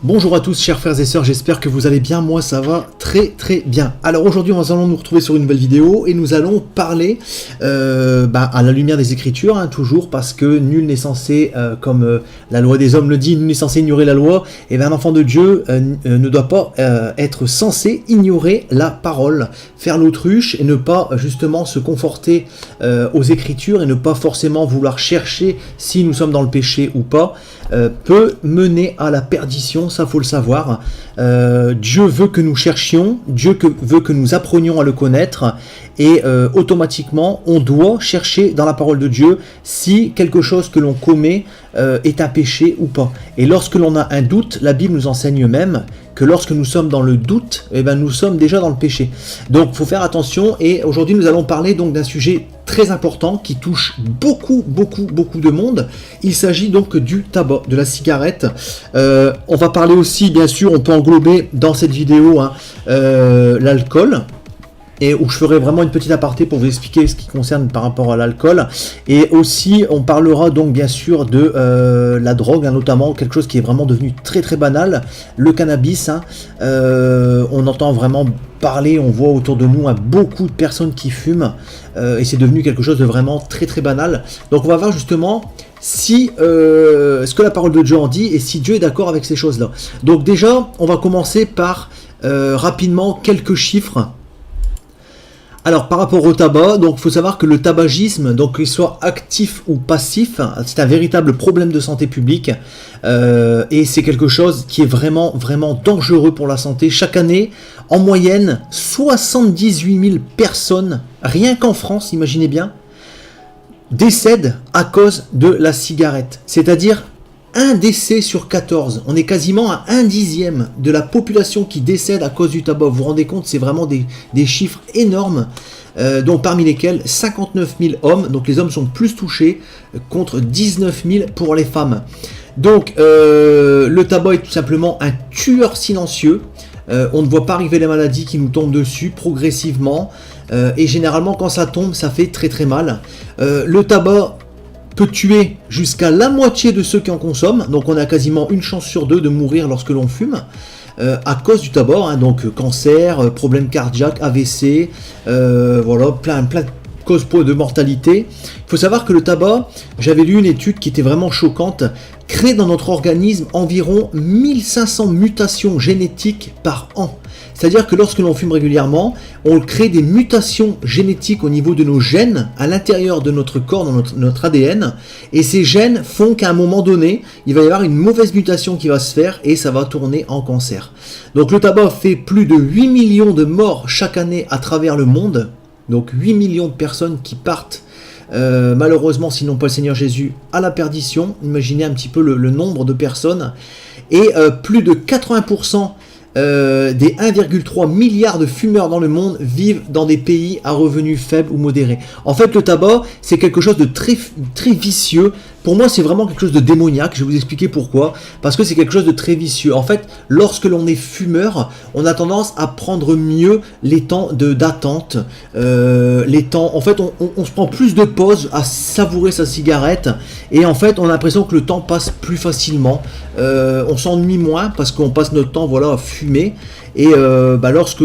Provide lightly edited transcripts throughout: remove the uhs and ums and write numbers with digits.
Bonjour à tous chers frères et sœurs, j'espère que vous allez bien, moi ça va très très bien. Alors aujourd'hui nous allons nous retrouver sur une nouvelle vidéo et nous allons parler à la lumière des Écritures, toujours parce que nul n'est censé, comme la loi des hommes le dit, nul n'est censé ignorer la loi, et bien un enfant de Dieu ne doit pas être censé ignorer la parole, faire l'autruche et ne pas justement se conforter aux Écritures et ne pas forcément vouloir chercher si nous sommes dans le péché ou pas, peut mener à la perdition, ça faut le savoir. Dieu veut que nous cherchions, Dieu veut que nous apprenions à le connaître et automatiquement on doit chercher dans la parole de Dieu si quelque chose que l'on commet est un péché ou pas. Et lorsque l'on a un doute, la Bible nous enseigne même que lorsque nous sommes dans le doute, nous sommes déjà dans le péché. Donc il faut faire attention et aujourd'hui nous allons parler donc d'un sujet très important qui touche beaucoup de monde. Il s'agit donc du tabac, de la cigarette. On va parler aussi, bien sûr, on peut englober dans cette vidéo l'alcool. Et où je ferai vraiment une petite aparté pour vous expliquer ce qui concerne par rapport à l'alcool. Et aussi, on parlera donc bien sûr de la drogue, notamment quelque chose qui est vraiment devenu très banal, le cannabis. On entend vraiment parler, on voit autour de nous beaucoup de personnes qui fument. Et c'est devenu quelque chose de vraiment très banal. Donc on va voir justement si ce que la parole de Dieu en dit et si Dieu est d'accord avec ces choses-là. Donc déjà, on va commencer par rapidement quelques chiffres. Alors par rapport au tabac, donc il faut savoir que le tabagisme, donc qu'il soit actif ou passif, c'est un véritable problème de santé publique et c'est quelque chose qui est vraiment dangereux pour la santé. Chaque année, en moyenne, 78 000 personnes, rien qu'en France, imaginez bien, décèdent à cause de la cigarette. C'est-à-dire un décès sur 14. On est quasiment à 1/10 de la population qui décède à cause du tabac. Vous vous rendez compte, c'est vraiment des chiffres énormes. Donc parmi lesquels 59 000 hommes, donc les hommes sont plus touchés, contre 19 000 pour les femmes. Donc le tabac est tout simplement un tueur silencieux. On ne voit pas arriver les maladies qui nous tombent dessus progressivement. Et généralement quand ça tombe, ça fait très mal. Le tabac peut tuer jusqu'à la moitié de ceux qui en consomment, donc on a quasiment une chance sur 2 de mourir lorsque l'on fume, à cause du tabac, donc cancer, problèmes cardiaques, AVC, voilà, plein de causes de mortalité. Il faut savoir que le tabac, j'avais lu une étude qui était vraiment choquante, crée dans notre organisme environ 1500 mutations génétiques par an. C'est-à-dire que lorsque l'on fume régulièrement, on crée des mutations génétiques au niveau de nos gènes, à l'intérieur de notre corps, dans notre ADN, et ces gènes font qu'à un moment donné, il va y avoir une mauvaise mutation qui va se faire et ça va tourner en cancer. Donc le tabac fait plus de 8 millions de morts chaque année à travers le monde, donc 8 millions de personnes qui partent malheureusement, sinon pas le Seigneur Jésus, à la perdition. Imaginez un petit peu le nombre de personnes, et plus de 80% des 1,3 milliard de fumeurs dans le monde vivent dans des pays à revenus faibles ou modérés. En fait, le tabac, c'est quelque chose de très vicieux. Pour moi, c'est vraiment quelque chose de démoniaque. Je vais vous expliquer pourquoi. Parce que c'est quelque chose de très vicieux. En fait, lorsque l'on est fumeur, on a tendance à prendre mieux les temps d'attente. En fait, on se prend plus de pauses à savourer sa cigarette. Et en fait, on a l'impression que le temps passe plus facilement. On s'ennuie moins parce qu'on passe notre temps à fumer. Et lorsque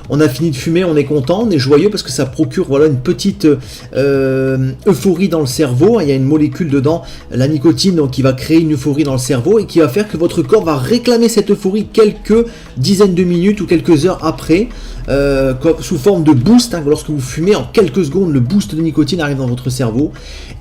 on a fini de fumer, on est content, on est joyeux parce que ça procure une petite euphorie dans le cerveau. Il y a une molécule dedans, la nicotine, donc qui va créer une euphorie dans le cerveau et qui va faire que votre corps va réclamer cette euphorie quelques dizaines de minutes ou quelques heures après, sous forme de boost. Lorsque vous fumez, en quelques secondes, le boost de nicotine arrive dans votre cerveau.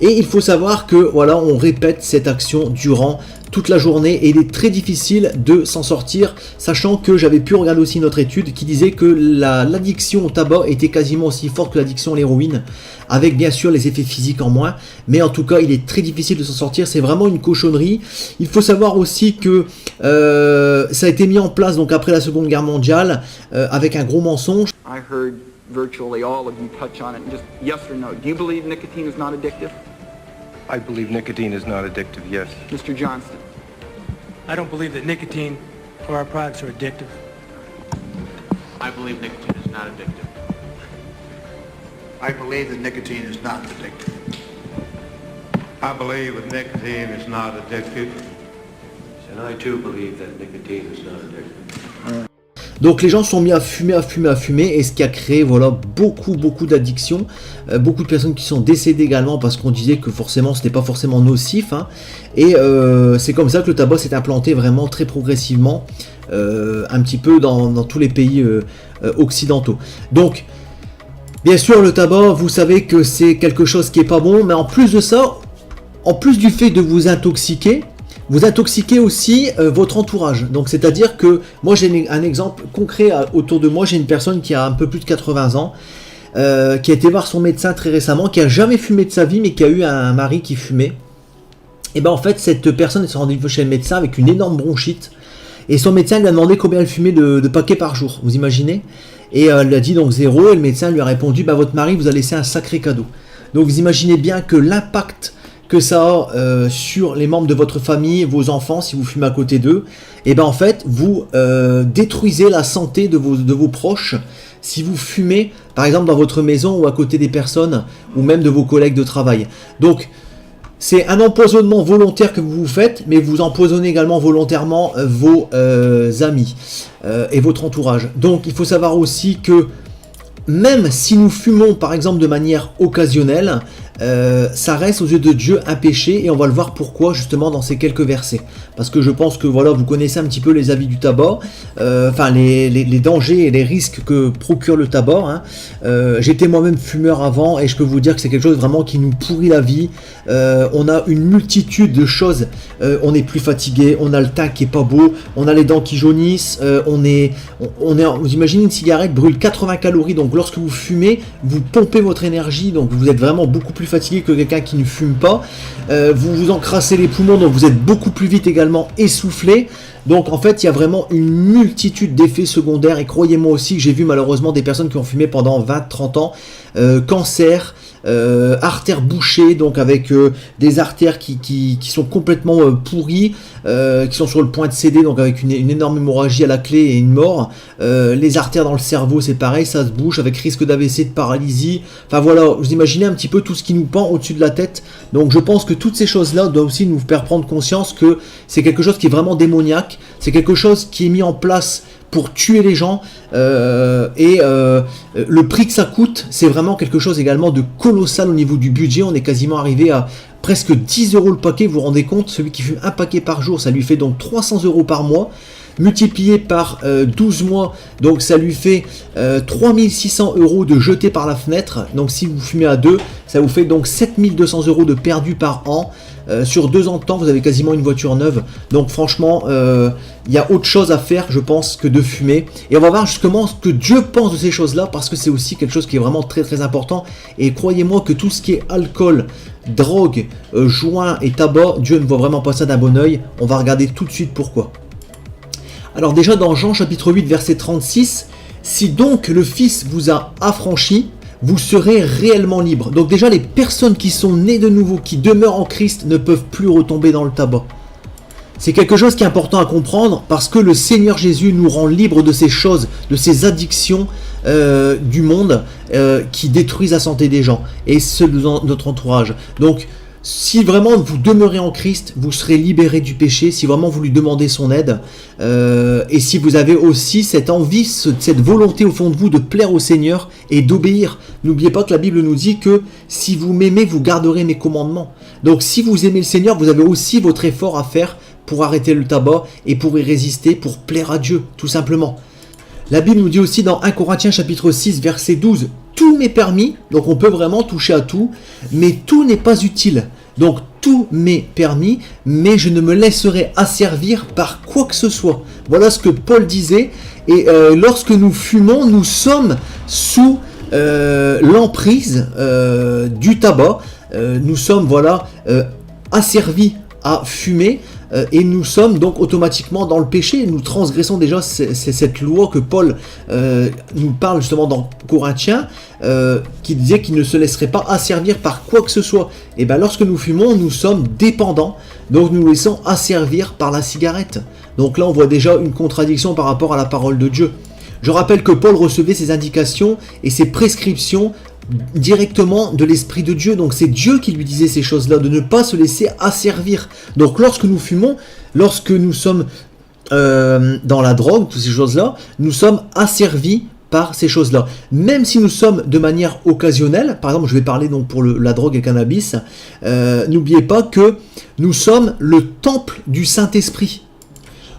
Et il faut savoir que on répète cette action durant toute la journée et il est très difficile de s'en sortir, sachant que j'avais pu regarder aussi une autre étude qui disait que l'addiction au tabac était quasiment aussi forte que l'addiction à l'héroïne, avec bien sûr les effets physiques en moins, mais en tout cas il est très difficile de s'en sortir, c'est vraiment une cochonnerie. Il faut savoir aussi que ça a été mis en place donc après la Seconde Guerre mondiale avec un gros mensonge. I heard virtually all of you touch on it. Just yes or no. Do you believe nicotine is not addictive? I believe nicotine is not addictive, yes. Mr. Johnston? I don't believe that nicotine or our products are addictive. I believe nicotine is not addictive. I believe that nicotine is not addictive. I believe that nicotine is not addictive. And And I too believe that nicotine is not addictive. Donc les gens sont mis à fumer, et ce qui a créé voilà beaucoup d'addictions, beaucoup de personnes qui sont décédées également parce qu'on disait que forcément c'était pas forcément nocif, hein. Et c'est comme ça que le tabac s'est implanté vraiment très progressivement, un petit peu dans tous les pays occidentaux. Donc bien sûr le tabac, vous savez que c'est quelque chose qui est pas bon, mais en plus de ça, en plus du fait de vous intoxiquer aussi votre entourage. Donc c'est-à-dire que moi j'ai un exemple concret autour de moi. J'ai une personne qui a un peu plus de 80 ans, qui a été voir son médecin très récemment, qui a jamais fumé de sa vie, mais qui a eu un mari qui fumait. Et ben en fait cette personne s'est rendue chez le médecin avec une énorme bronchite, et son médecin lui a demandé combien elle fumait de paquets par jour, vous imaginez. Et elle a dit donc 0, et le médecin lui a répondu bah votre mari vous a laissé un sacré cadeau. Donc vous imaginez bien que l'impact que ça a sur les membres de votre famille, vos enfants, si vous fumez à côté d'eux, et ben en fait vous détruisez la santé de vos proches si vous fumez par exemple dans votre maison ou à côté des personnes ou même de vos collègues de travail. Donc c'est un empoisonnement volontaire que vous faites, mais vous empoisonnez également volontairement vos amis et votre entourage. Donc il faut savoir aussi que même si nous fumons par exemple de manière occasionnelle, ça reste aux yeux de Dieu un péché, et on va le voir pourquoi justement dans ces quelques versets. Parce que je pense que voilà, vous connaissez un petit peu les avis du tabac, enfin les dangers et les risques que procure le tabac, hein. J'étais moi-même fumeur avant, et je peux vous dire que c'est quelque chose vraiment qui nous pourrit la vie. On a une multitude de choses, on est plus fatigué, on a le teint qui est pas beau, on a les dents qui jaunissent, vous imaginez une cigarette brûle 80 calories, donc lorsque vous fumez, vous pompez votre énergie, donc vous êtes vraiment beaucoup plus fatigué que quelqu'un qui ne fume pas. Vous vous encrassez les poumons, donc vous êtes beaucoup plus vite également essoufflé. Donc en fait il y a vraiment une multitude d'effets secondaires, et croyez-moi aussi que j'ai vu malheureusement des personnes qui ont fumé pendant 20-30 ans, cancer, artères bouchées, donc avec des artères qui sont complètement pourries, qui sont sur le point de céder, donc avec une énorme hémorragie à la clé et une mort. Les artères dans le cerveau c'est pareil, ça se bouche avec risque d'AVC, de paralysie. Enfin voilà, vous imaginez un petit peu tout ce qui nous pend au-dessus de la tête. Donc je pense que toutes ces choses là doivent aussi nous faire prendre conscience que c'est quelque chose qui est vraiment démoniaque, c'est quelque chose qui est mis en place pour tuer les gens, et le prix que ça coûte, c'est vraiment quelque chose également de colossal au niveau du budget. On est quasiment arrivé à presque 10 € le paquet, vous vous rendez compte? Celui qui fume un paquet par jour, ça lui fait donc 300 € par mois, multiplié par 12 mois, donc ça lui fait 3600 € de jetés par la fenêtre. Donc si vous fumez à deux, ça vous fait donc 7200 € de perdus par an. Sur 2 ans de temps, vous avez quasiment une voiture neuve. Donc franchement, il y a autre chose à faire, je pense, que de fumer. Et on va voir justement ce que Dieu pense de ces choses-là, parce que c'est aussi quelque chose qui est vraiment très important. Et croyez-moi que tout ce qui est alcool, drogue, joint et tabac, Dieu ne voit vraiment pas ça d'un bon oeil. On va regarder tout de suite pourquoi. Alors déjà dans Jean chapitre 8 verset 36, si donc le Fils vous a affranchi, vous serez réellement libre. Donc déjà les personnes qui sont nées de nouveau, qui demeurent en Christ, ne peuvent plus retomber dans le tabac. C'est quelque chose qui est important à comprendre, parce que le Seigneur Jésus nous rend libres de ces choses, de ces addictions du monde qui détruisent la santé des gens et ceux de notre entourage. Donc si vraiment vous demeurez en Christ, vous serez libérés du péché, si vraiment vous lui demandez son aide, et si vous avez aussi cette envie, cette volonté au fond de vous de plaire au Seigneur et d'obéir. N'oubliez pas que la Bible nous dit que si vous m'aimez, vous garderez mes commandements. Donc si vous aimez le Seigneur, vous avez aussi votre effort à faire pour arrêter le tabac et pour y résister, pour plaire à Dieu, tout simplement. La Bible nous dit aussi dans 1 Corinthiens chapitre 6 verset 12, tout m'est permis, donc on peut vraiment toucher à tout, mais tout n'est pas utile. Donc tout m'est permis, mais je ne me laisserai asservir par quoi que ce soit. Voilà ce que Paul disait. Et lorsque nous fumons, nous sommes sous l'emprise du tabac. Nous sommes asservis à fumer. Et nous sommes donc automatiquement dans le péché. Nous transgressons déjà cette loi que Paul nous parle justement dans Corinthiens, qui disait qu'il ne se laisserait pas asservir par quoi que ce soit. Et bien lorsque nous fumons, nous sommes dépendants, donc nous nous laissons asservir par la cigarette. Donc là on voit déjà une contradiction par rapport à la parole de Dieu. Je rappelle que Paul recevait ses indications et ses prescriptions directement de l'Esprit de Dieu. Donc c'est Dieu qui lui disait ces choses-là, de ne pas se laisser asservir. Donc lorsque nous fumons, lorsque nous sommes dans la drogue, toutes ces choses-là, nous sommes asservis par ces choses-là. Même si nous sommes de manière occasionnelle, par exemple je vais parler donc pour la drogue et le cannabis, n'oubliez pas que nous sommes le temple du Saint-Esprit.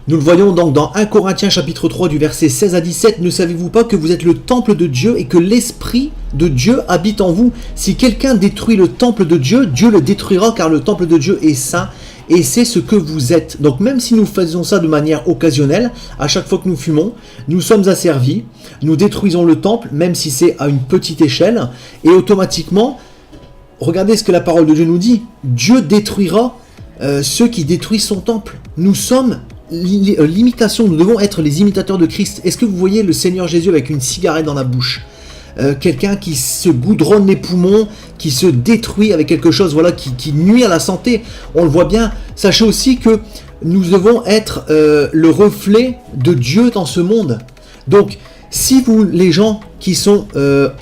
Nous le voyons donc dans 1 Corinthiens chapitre 3 du verset 16 à 17. Ne savez-vous pas que vous êtes le temple de Dieu et que l'Esprit de Dieu habite en vous? Si quelqu'un détruit le temple de Dieu, Dieu le détruira car le temple de Dieu est saint et c'est ce que vous êtes. Donc même si nous faisons ça de manière occasionnelle, à chaque fois que nous fumons, nous sommes asservis, nous détruisons le temple, même si c'est à une petite échelle, et automatiquement, regardez ce que la parole de Dieu nous dit, Dieu détruira ceux qui détruisent son temple. Nous sommes l'imitation, nous devons être les imitateurs de Christ. Est-ce que vous voyez le Seigneur Jésus avec une cigarette dans la bouche? Quelqu'un qui se goudronne les poumons, qui se détruit avec quelque chose voilà, qui nuit à la santé. On le voit bien. Sachez aussi que nous devons être le reflet de Dieu dans ce monde. Donc, si les gens qui sont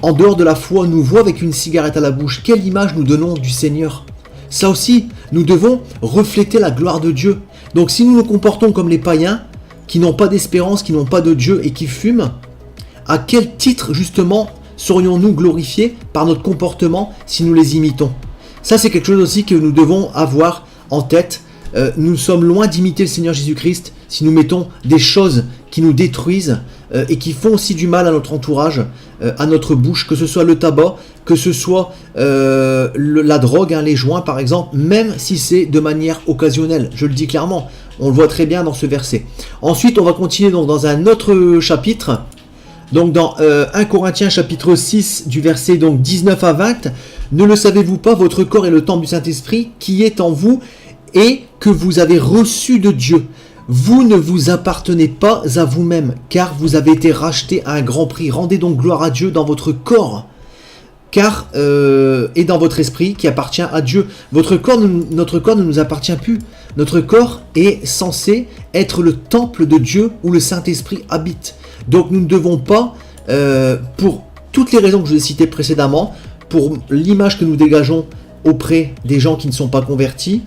en dehors de la foi nous voient avec une cigarette à la bouche, quelle image nous donnons du Seigneur? Ça aussi, nous devons refléter la gloire de Dieu. Donc si nous nous comportons comme les païens, qui n'ont pas d'espérance, qui n'ont pas de Dieu et qui fument, à quel titre justement serions-nous glorifiés par notre comportement si nous les imitons? Ça c'est quelque chose aussi que nous devons avoir en tête. Nous sommes loin d'imiter le Seigneur Jésus-Christ si nous mettons des choses qui nous détruisent et qui font aussi du mal à notre entourage, à notre bouche, que ce soit le tabac, que ce soit la drogue, les joints par exemple, même si c'est de manière occasionnelle, je le dis clairement, on le voit très bien dans ce verset. Ensuite on va continuer donc dans un autre chapitre, donc dans 1 Corinthiens chapitre 6 du verset donc 19 à 20, ne le savez-vous pas, votre corps est le temple du Saint-Esprit qui est en vous et que vous avez reçu de Dieu. Vous ne vous appartenez pas à vous-même, car vous avez été rachetés à un grand prix. Rendez donc gloire à Dieu dans votre corps, car et dans votre esprit qui appartient à Dieu. Notre corps ne nous appartient plus. Notre corps est censé être le temple de Dieu où le Saint-Esprit habite. Donc nous ne devons pas, pour toutes les raisons que je vous ai citées précédemment, pour l'image que nous dégageons auprès des gens qui ne sont pas convertis,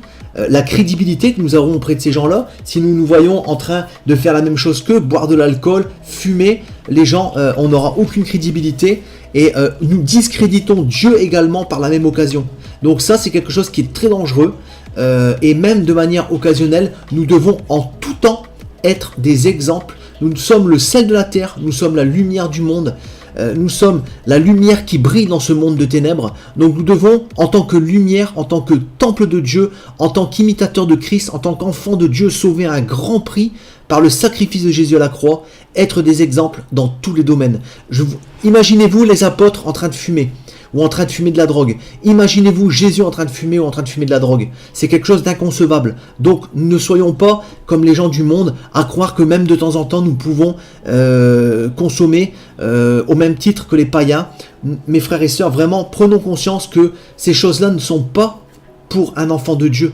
la crédibilité que nous aurons auprès de ces gens-là, si nous nous voyons en train de faire la même chose qu'eux, boire de l'alcool, fumer, les gens, on n'aura aucune crédibilité et nous discréditons Dieu également par la même occasion. Donc ça, c'est quelque chose qui est très dangereux et même de manière occasionnelle, nous devons en tout temps être des exemples. Nous sommes le sel de la terre, nous sommes la lumière du monde. Nous sommes la lumière qui brille dans ce monde de ténèbres. Donc nous devons, en tant que lumière, en tant que temple de Dieu, en tant qu'imitateur de Christ, en tant qu'enfant de Dieu sauvé à un grand prix par le sacrifice de Jésus à la croix, être des exemples dans tous les domaines. Imaginez-vous les apôtres en train de fumer ou en train de fumer de la drogue. Imaginez-vous Jésus en train de fumer ou en train de fumer de la drogue. C'est quelque chose d'inconcevable. Donc ne soyons pas comme les gens du monde à croire que même de temps en temps nous pouvons consommer au même titre que les païens. Mes frères et sœurs, vraiment prenons conscience que ces choses-là ne sont pas pour un enfant de Dieu.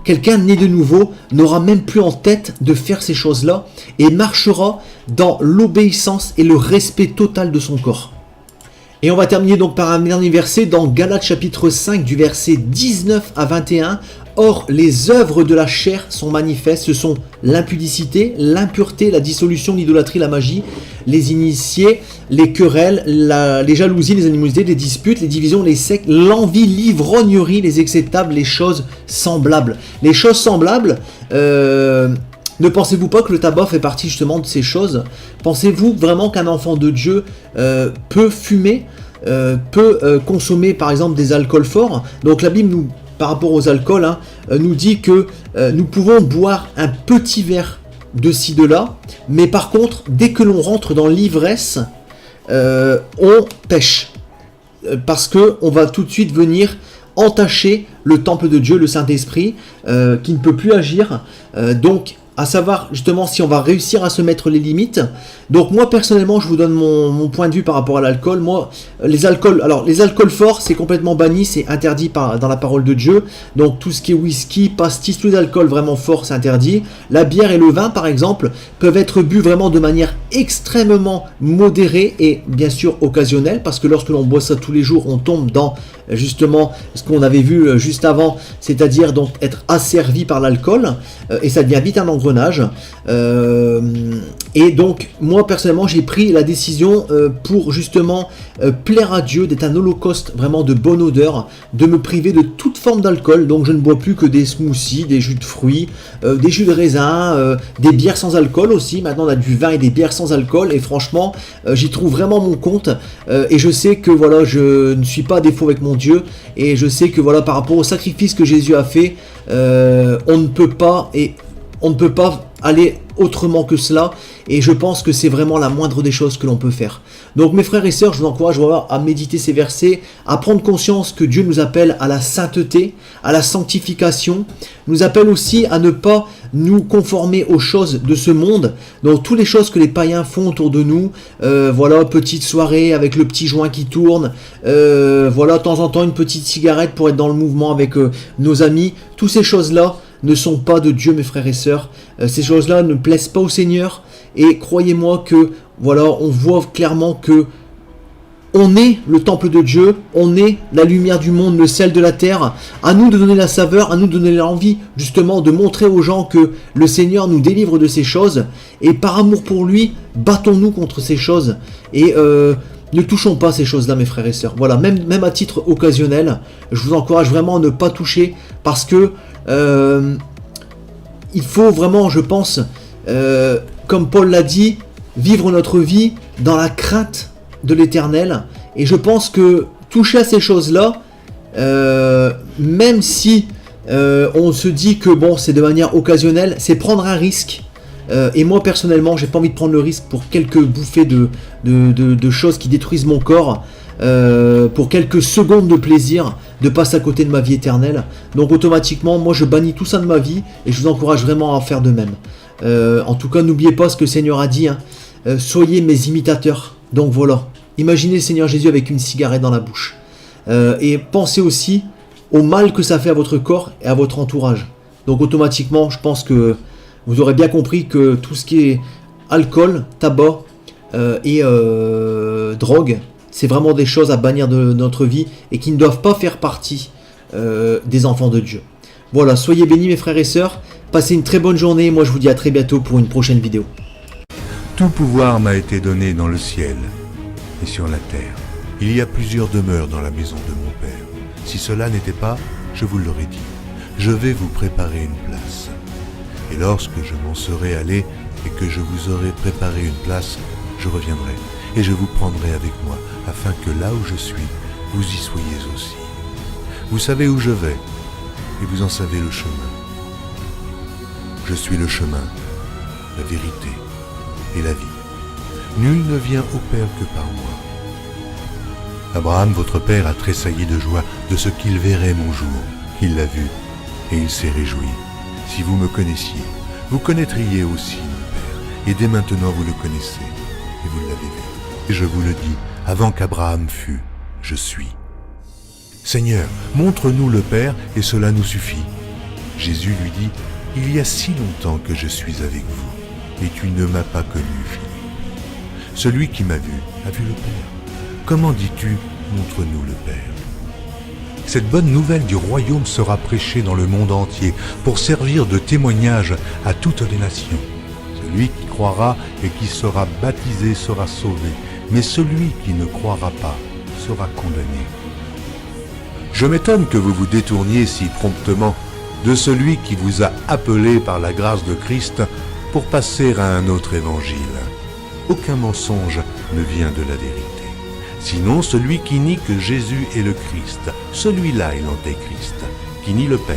Quelqu'un né de nouveau n'aura même plus en tête de faire ces choses-là et marchera dans l'obéissance et le respect total de son corps. Et on va terminer donc par un dernier verset dans Galates chapitre 5 du verset 19 à 21. Or, les œuvres de la chair sont manifestes, ce sont l'impudicité, l'impureté, la dissolution, l'idolâtrie, la magie, les initiés, les querelles, les jalousies, les animosités, les disputes, les divisions, les sectes, l'envie, l'ivrognerie, les acceptables, les choses semblables. Les choses semblables, ne pensez-vous pas que le tabac fait partie justement de ces choses? Pensez-vous vraiment qu'un enfant de Dieu peut fumer, peut consommer par exemple des alcools forts? Donc la Bible, par rapport aux alcools, nous dit que nous pouvons boire un petit verre de ci, de là, mais par contre, dès que l'on rentre dans l'ivresse, on pêche. Parce qu'on va tout de suite venir entacher le temple de Dieu, le Saint-Esprit, qui ne peut plus agir. Donc, à savoir justement si on va réussir à se mettre les limites. Donc moi personnellement, je vous donne mon point de vue par rapport à l'alcool. Moi, les alcools forts, c'est complètement banni, c'est interdit dans la parole de Dieu. Donc tout ce qui est whisky, pastis, tous les alcools vraiment forts, c'est interdit. La bière et le vin, par exemple, peuvent être bu vraiment de manière extrêmement modérée et bien sûr occasionnelle, parce que lorsque l'on boit ça tous les jours, on tombe dans justement ce qu'on avait vu juste avant, c'est-à-dire donc être asservi par l'alcool, et ça devient vite un engrenage. Et donc moi personnellement j'ai pris la décision pour justement plaire à Dieu, d'être un holocauste vraiment de bonne odeur, de me priver de toute forme d'alcool. Donc je ne bois plus que des smoothies, des jus de fruits, des jus de raisin, des bières sans alcool aussi. Maintenant on a du vin et des bières sans alcool, et franchement j'y trouve vraiment mon compte, et je sais que voilà, je ne suis pas à défaut avec mon Dieu, et je sais que voilà, par rapport au sacrifice que Jésus a fait, on ne peut pas aller autrement que cela, et je pense que c'est vraiment la moindre des choses que l'on peut faire. Donc mes frères et sœurs, je vous encourage à méditer ces versets, à prendre conscience que Dieu nous appelle à la sainteté, à la sanctification, nous appelle aussi à ne pas nous conformer aux choses de ce monde, donc toutes les choses que les païens font autour de nous, voilà, petite soirée avec le petit joint qui tourne, voilà, de temps en temps une petite cigarette pour être dans le mouvement avec nos amis, toutes ces choses-là ne sont pas de Dieu, mes frères et sœurs. Ces choses-là ne plaisent pas au Seigneur, et croyez-moi que voilà, on voit clairement que on est le temple de Dieu, on est la lumière du monde, le sel de la terre. À nous de donner la saveur, à nous de donner l'envie justement de montrer aux gens que le Seigneur nous délivre de ces choses, et par amour pour lui, battons-nous contre ces choses, et ne touchons pas ces choses-là, mes frères et sœurs. Voilà, même à titre occasionnel, je vous encourage vraiment à ne pas toucher, parce que il faut vraiment, je pense, comme Paul l'a dit, vivre notre vie dans la crainte de l'Éternel. Et je pense que toucher à ces choses-là, même si on se dit que bon, c'est de manière occasionnelle, c'est prendre un risque. Et moi personnellement, j'ai pas envie de prendre le risque pour quelques bouffées de choses qui détruisent mon corps, pour quelques secondes de plaisir, de passer à côté de ma vie éternelle. Donc automatiquement, moi je bannis tout ça de ma vie, et je vous encourage vraiment à en faire de même. En tout cas, n'oubliez pas ce que le Seigneur a dit, hein. Soyez mes imitateurs. Donc voilà, imaginez le Seigneur Jésus avec une cigarette dans la bouche, et pensez aussi au mal que ça fait à votre corps et à votre entourage. Donc automatiquement, je pense que vous aurez bien compris que tout ce qui est alcool, tabac et drogue, c'est vraiment des choses à bannir de notre vie, et qui ne doivent pas faire partie des enfants de Dieu. Voilà, soyez bénis mes frères et sœurs, passez une très bonne journée, moi je vous dis à très bientôt pour une prochaine vidéo. Tout pouvoir m'a été donné dans le ciel et sur la terre. Il y a plusieurs demeures dans la maison de mon Père. Si cela n'était pas, je vous l'aurais dit. Je vais vous préparer une place. Et lorsque je m'en serai allé et que je vous aurai préparé une place, je reviendrai et je vous prendrai avec moi, afin que là où je suis, vous y soyez aussi. Vous savez où je vais, et vous en savez le chemin. Je suis le chemin, la vérité et la vie. Nul ne vient au Père que par moi. Abraham, votre père, a tressailli de joie de ce qu'il verrait mon jour. Il l'a vu, et il s'est réjoui. Si vous me connaissiez, vous connaîtriez aussi mon Père, et dès maintenant vous le connaissez, et vous l'avez vu. Et je vous le dis, avant qu'Abraham fût, je suis. Seigneur, montre-nous le Père, et cela nous suffit. Jésus lui dit, il y a si longtemps que je suis avec vous, et tu ne m'as pas connu, Philippe. Celui qui m'a vu a vu le Père. Comment dis-tu, montre-nous le Père? Cette bonne nouvelle du royaume sera prêchée dans le monde entier pour servir de témoignage à toutes les nations. Celui qui croira et qui sera baptisé sera sauvé, mais celui qui ne croira pas sera condamné. Je m'étonne que vous vous détourniez si promptement de celui qui vous a appelé par la grâce de Christ pour passer à un autre évangile. Aucun mensonge ne vient de la vérité. Sinon, celui qui nie que Jésus est le Christ, celui-là est l'antéchrist, qui nie le Père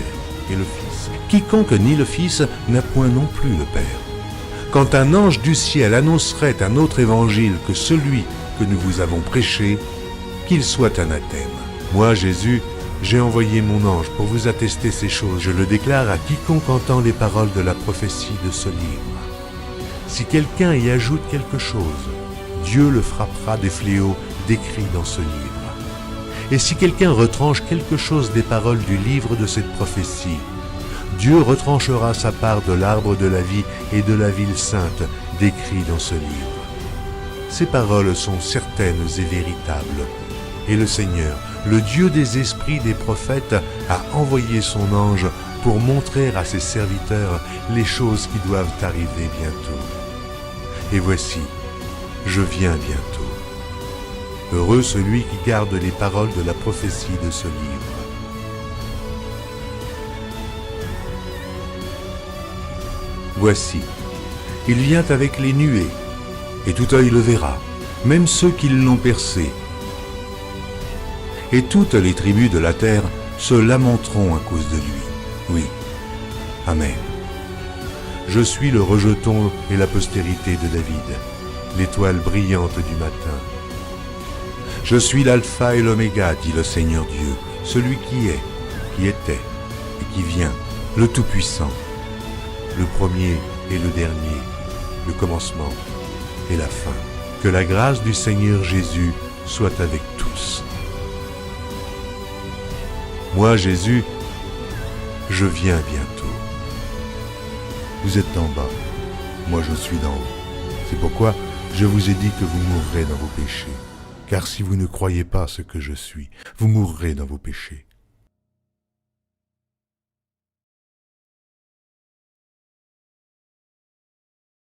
et le Fils. Quiconque nie le Fils n'a point non plus le Père. Quand un ange du ciel annoncerait un autre évangile que celui que nous vous avons prêché, qu'il soit anathème. Moi, Jésus, J'ai envoyé mon ange pour vous attester ces choses. Je le déclare à quiconque entend les paroles de la prophétie de ce livre. Si quelqu'un y ajoute quelque chose, Dieu le frappera des fléaux décrits dans ce livre. Et si quelqu'un retranche quelque chose des paroles du livre de cette prophétie, Dieu retranchera sa part de l'arbre de la vie et de la ville sainte décrits dans ce livre. Ces paroles sont certaines et véritables. Et le Seigneur, le Dieu des esprits des prophètes, a envoyé son ange pour montrer à ses serviteurs les choses qui doivent arriver bientôt. Et voici, je viens bientôt. Heureux celui qui garde les paroles de la prophétie de ce livre. Voici, il vient avec les nuées, et tout œil le verra, même ceux qui l'ont percé. Et toutes les tribus de la terre se lamenteront à cause de lui. Oui. Amen. Je suis le rejeton et la postérité de David, l'étoile brillante du matin. Je suis l'alpha et l'oméga, dit le Seigneur Dieu, celui qui est, qui était et qui vient, le Tout-Puissant, le premier et le dernier, le commencement et la fin. Que la grâce du Seigneur Jésus soit avec tous. Moi, Jésus, je viens bientôt. Vous êtes en bas, moi je suis d'en haut. C'est pourquoi je vous ai dit que vous mourrez dans vos péchés. Car si vous ne croyez pas ce que je suis, vous mourrez dans vos péchés.